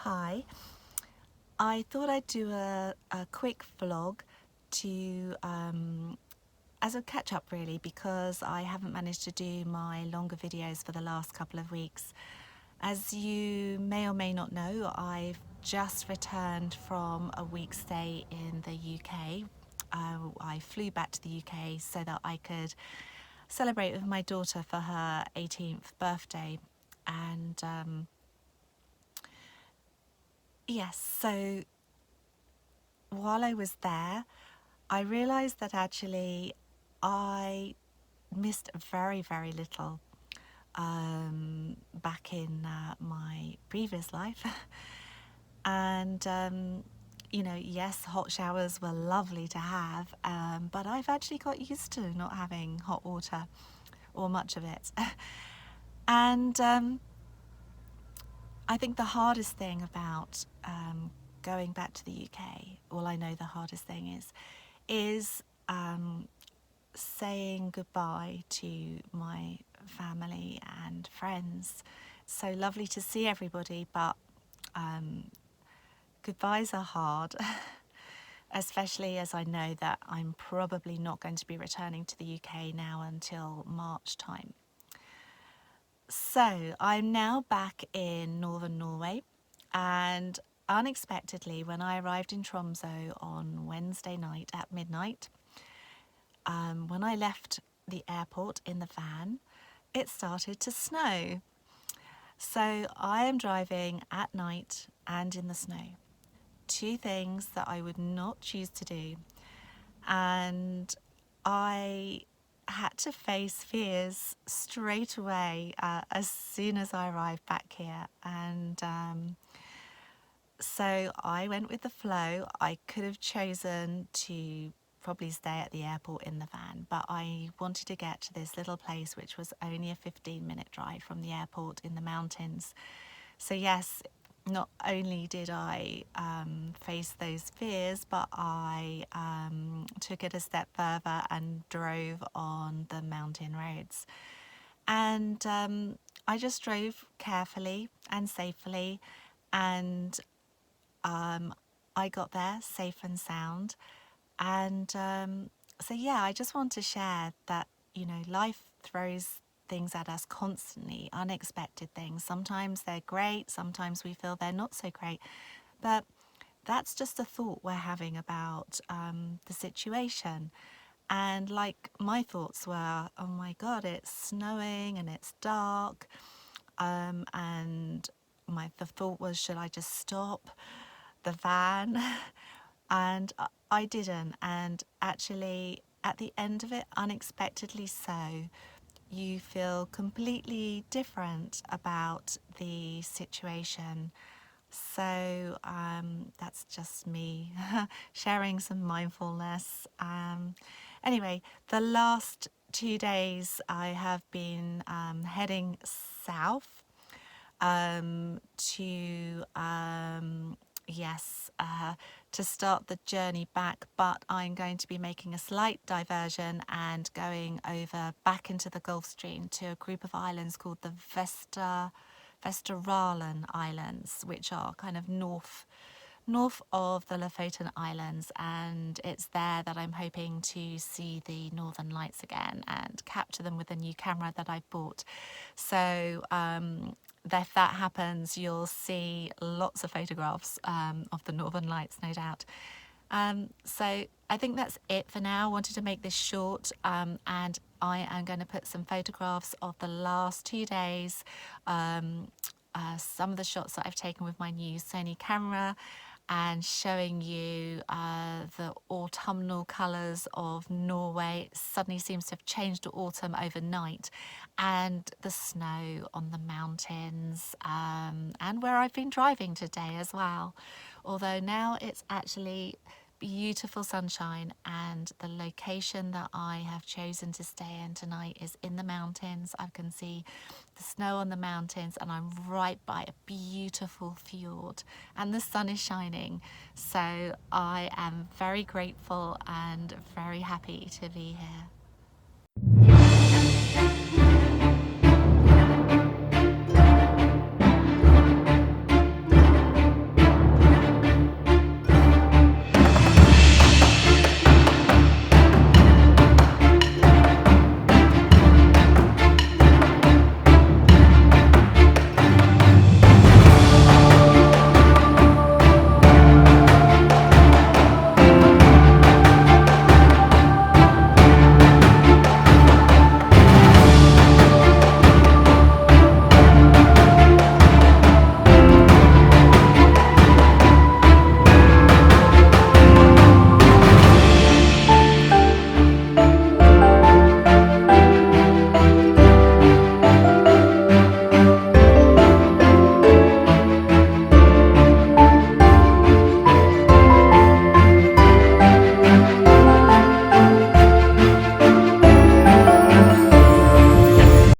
Hi, I thought I'd do a quick vlog to as a catch up really, because I haven't managed to do my longer videos for the last couple of weeks. As you may or may not know, I've just returned from a week's stay in the UK. I flew back to the UK so that I could celebrate with my daughter for her 18th birthday, and yes, so while I was there, I realised that actually I missed very, very little back in my previous life. And, you know, yes, hot showers were lovely to have, but I've actually got used to not having hot water or much of it. And I think the hardest thing about going back to the UK, well, I know the hardest thing is saying goodbye to my family and friends. So lovely to see everybody, but goodbyes are hard, especially as I know that I'm probably not going to be returning to the UK now until March time. So I'm now back in Northern Norway, and unexpectedly, when I arrived in Tromso on Wednesday night at midnight, when I left the airport in the van, it started to snow. So I am driving at night and in the snow. Two things that I would not choose to do. And I had to face fears straight away as soon as I arrived back here. And so I went with the flow. I could have chosen to probably stay at the airport in the van, but I wanted to get to this little place which was only a 15-minute drive from the airport in the mountains. So yes, not only did I face those fears, but I took it a step further and drove on the mountain roads. And I just drove carefully and safely, and I got there safe and sound. And so, yeah, I just want to share that, you know, life throws things at us constantly, unexpected things. Sometimes they're great, sometimes we feel they're not so great. But that's just a thought we're having about the situation. And like my thoughts were, oh my God, it's snowing and it's dark. And the thought was, should I just stop the van? And I didn't. And actually, at the end of it, unexpectedly so, you feel completely different about the situation. So that's just me sharing some mindfulness. Anyway, the last 2 days I have been heading south to yes, to start the journey back, but I'm going to be making a slight diversion and going over back into the Gulf Stream to a group of islands called the Vesteralen Islands, which are kind of north of the Lofoten Islands, and it's there that I'm hoping to see the Northern Lights again and capture them with a new camera that I've bought. So if that happens, you'll see lots of photographs of the Northern Lights, no doubt. So I think that's it for now. I wanted to make this short, and I am going to put some photographs of the last 2 days, some of the shots that I've taken with my new Sony camera, and showing you the autumnal colours of Norway. It suddenly seems to have changed to autumn overnight, and the snow on the mountains, and where I've been driving today as well. Although now it's actually beautiful sunshine, and the location that I have chosen to stay in tonight is in the mountains. I can see the snow on the mountains, and I'm right by a beautiful fjord, and the sun is shining. So I am very grateful and very happy to be here.